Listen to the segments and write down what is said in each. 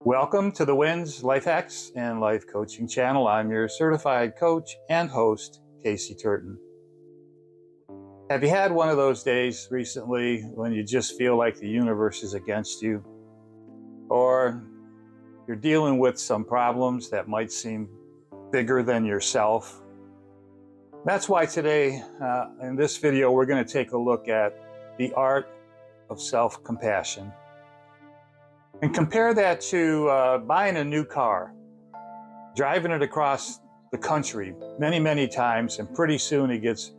Welcome to the WINS Life Hacks and Life Coaching channel. I'm your certified coach and host, Casey Turton. Have you had one of those days recently when you just feel like the universe is against you? Or you're dealing with some problems that might seem bigger than yourself? That's why today, in this video, we're going to take a look at the art of self-compassion. And compare that to buying a new car, driving it across the country many times, and pretty soon it gets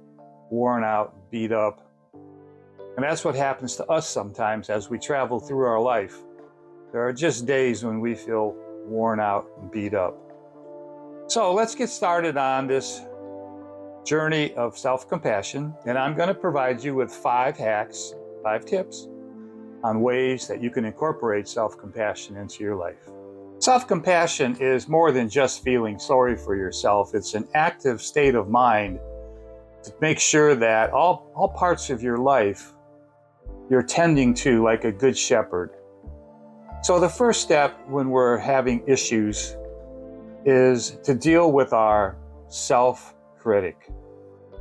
worn out, beat up. And that's what happens to us sometimes as we travel through our life. There are just days when we feel worn out and beat up. So let's get started on this journey of self-compassion, and I'm going to provide you with 5 hacks, 5 tips on ways that you can incorporate self-compassion into your life. Self-compassion is more than just feeling sorry for yourself. It's an active state of mind to make sure that all parts of your life you're tending to like a good shepherd. So the first step when we're having issues is to deal with our self-critic.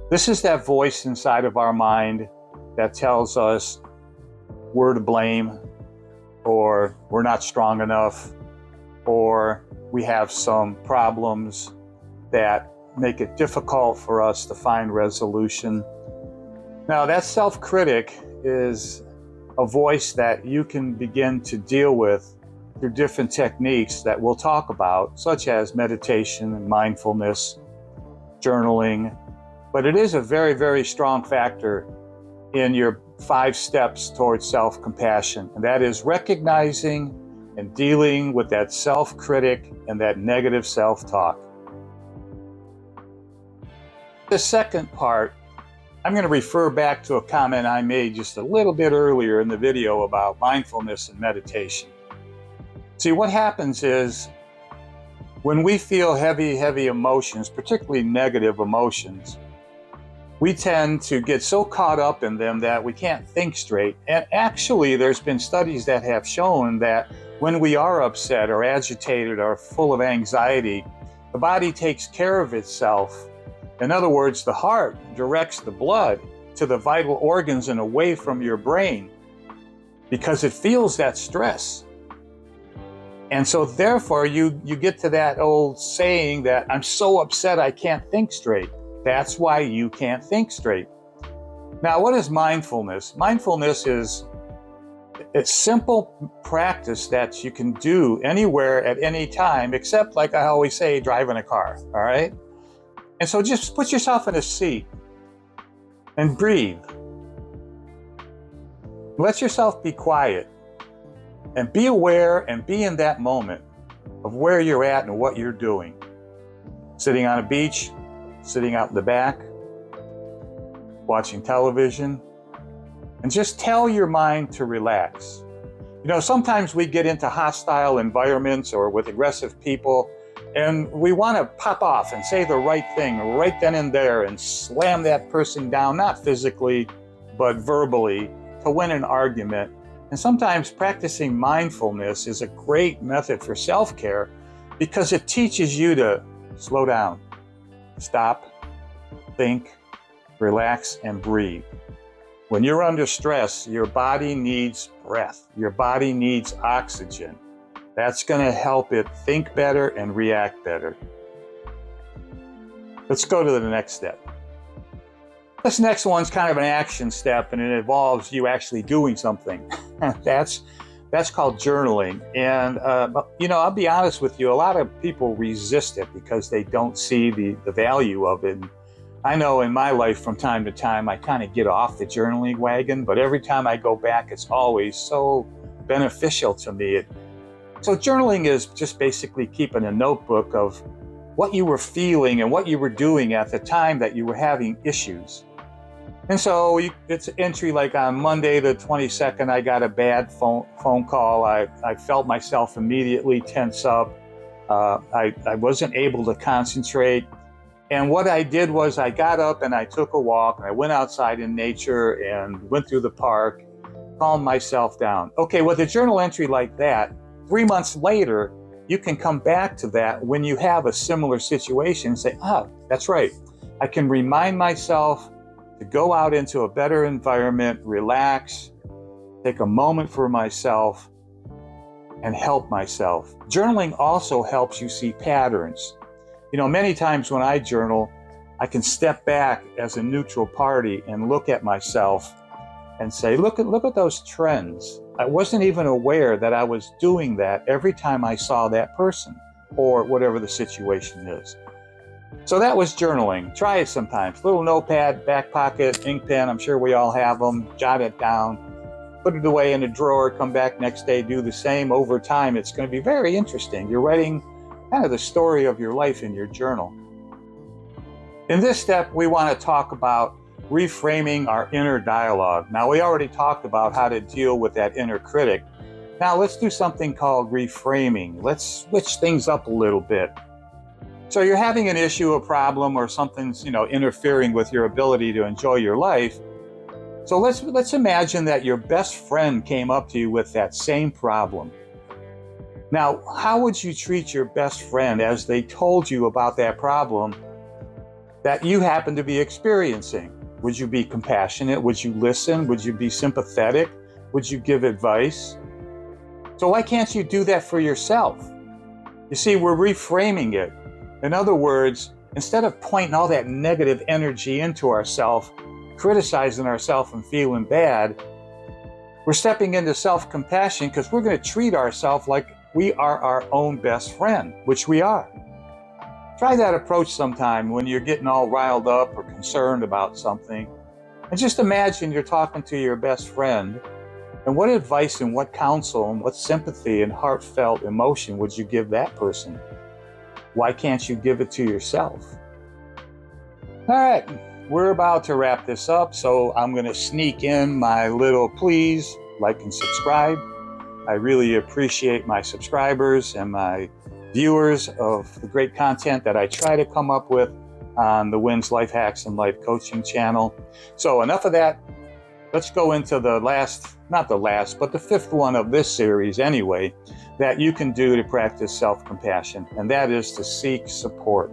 This is that voice inside of our mind that tells us we're to blame, or we're not strong enough, or we have some problems that make it difficult for us to find resolution. Now, that self-critic is a voice that you can begin to deal with through different techniques that we'll talk about, such as meditation and mindfulness, journaling. But it is a very strong factor in your 5 steps towards self-compassion, and that is recognizing and dealing with that self-critic and that negative self-talk. The second part, I'm going to refer back to a comment I made just a little bit earlier in the video about mindfulness and meditation. See, what happens is when we feel heavy emotions, particularly negative emotions, we tend to get so caught up in them that we can't think straight. And actually, there's been studies that have shown that when we are upset or agitated or full of anxiety, the body takes care of itself. In other words, the heart directs the blood to the vital organs and away from your brain because it feels that stress. And so therefore, you get to that old saying that I'm so upset I can't think straight. That's why you can't think straight. Now, what is mindfulness? Mindfulness is a simple practice that you can do anywhere at any time, except, like I always say, driving a car, all right? And so just put yourself in a seat and breathe. Let yourself be quiet and be aware and be in that moment of where you're at and what you're doing. Sitting on a beach, sitting out in the back, watching television, and just tell your mind to relax. You know, sometimes we get into hostile environments or with aggressive people, and we want to pop off and say the right thing right then and there and slam that person down, not physically, but verbally, to win an argument. And sometimes practicing mindfulness is a great method for self-care because it teaches you to slow down. Stop, think, relax, and breathe. When you're under stress, your body needs breath. Your body needs oxygen. That's going to help it think better and react better. Let's go to the next step. This next one's kind of an action step, and it involves you actually doing something. That's called journaling. And, I'll be honest with you, a lot of people resist it because they don't see the value of it. And I know in my life from time to time, I kind of get off the journaling wagon, but every time I go back, it's always so beneficial to me. So journaling is just basically keeping a notebook of what you were feeling and what you were doing at the time that you were having issues. And so it's an entry like on Monday the 22nd, I got a bad phone call. I felt myself immediately tense up. I wasn't able to concentrate. And what I did was I got up and I took a walk and I went outside in nature and went through the park, calmed myself down. Okay, with a journal entry like that, 3 months later, you can come back to that when you have a similar situation and say, that's right. I can remind myself to go out into a better environment, relax, take a moment for myself, and help myself. Journaling also helps you see patterns. Many times when I journal, I can step back as a neutral party and look at myself and say, look at those trends. I wasn't even aware that I was doing that every time I saw that person or whatever the situation is. So that was journaling. Try it sometimes. Little notepad, back pocket, ink pen. I'm sure we all have them. Jot it down. Put it away in a drawer. Come back next day. Do the same. Over time, it's going to be very interesting. You're writing kind of the story of your life in your journal. In this step, we want to talk about reframing our inner dialogue. Now, we already talked about how to deal with that inner critic. Now, let's do something called reframing. Let's switch things up a little bit. So you're having an issue, a problem, or something's, interfering with your ability to enjoy your life. So let's imagine that your best friend came up to you with that same problem. Now, how would you treat your best friend as they told you about that problem that you happen to be experiencing? Would you be compassionate? Would you listen? Would you be sympathetic? Would you give advice? So why can't you do that for yourself? You see, we're reframing it. In other words, instead of pointing all that negative energy into ourselves, criticizing ourselves and feeling bad, we're stepping into self-compassion because we're going to treat ourselves like we are our own best friend, which we are. Try that approach sometime when you're getting all riled up or concerned about something. And just imagine you're talking to your best friend, and what advice and what counsel and what sympathy and heartfelt emotion would you give that person? Why can't you give it to yourself? All right, we're about to wrap this up, so I'm going to sneak in my little please, like and subscribe. I really appreciate my subscribers and my viewers of the great content that I try to come up with on the WINS Life Hacks and Life Coaching channel. So enough of that. Let's go into the fifth one of this series anyway, that you can do to practice self-compassion, and that is to seek support.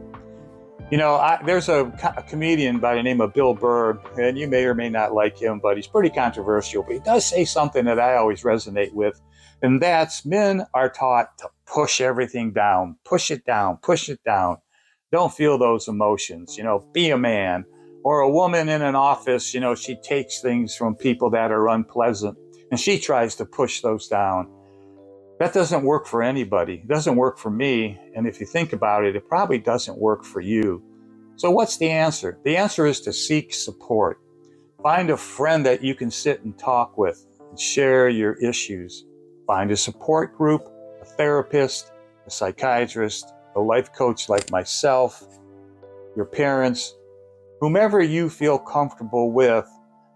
There's a comedian by the name of Bill Burr, and you may or may not like him, but he's pretty controversial, but he does say something that I always resonate with, and that's men are taught to push everything down, push it down, push it down. Don't feel those emotions, be a man. Or a woman in an office, she takes things from people that are unpleasant and she tries to push those down. That doesn't work for anybody. It doesn't work for me. And if you think about it, it probably doesn't work for you. So what's the answer? The answer is to seek support. Find a friend that you can sit and talk with and share your issues. Find a support group, a therapist, a psychiatrist, a life coach like myself, your parents, whomever you feel comfortable with,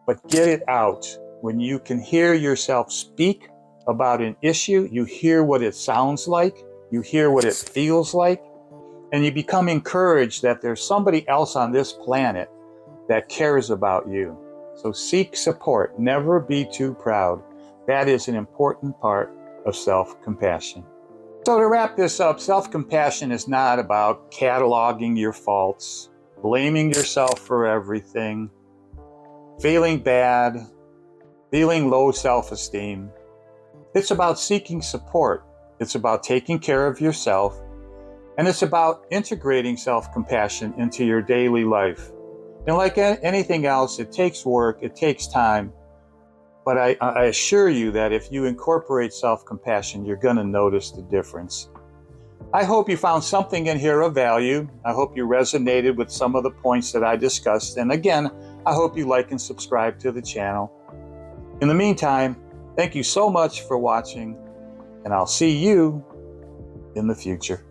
but get it out. When you can hear yourself speak about an issue, you hear what it sounds like, you hear what it feels like, and you become encouraged that there's somebody else on this planet that cares about you. So seek support. Never be too proud. That is an important part of self-compassion. So to wrap this up, self-compassion is not about cataloging your faults, blaming yourself for everything, feeling bad, feeling low self-esteem. It's about seeking support. It's about taking care of yourself. And it's about integrating self-compassion into your daily life. And like anything else, it takes work, it takes time. But I assure you that if you incorporate self-compassion, you're going to notice the difference. I hope you found something in here of value. I hope you resonated with some of the points that I discussed. And again, I hope you like and subscribe to the channel. In the meantime, thank you so much for watching, and I'll see you in the future.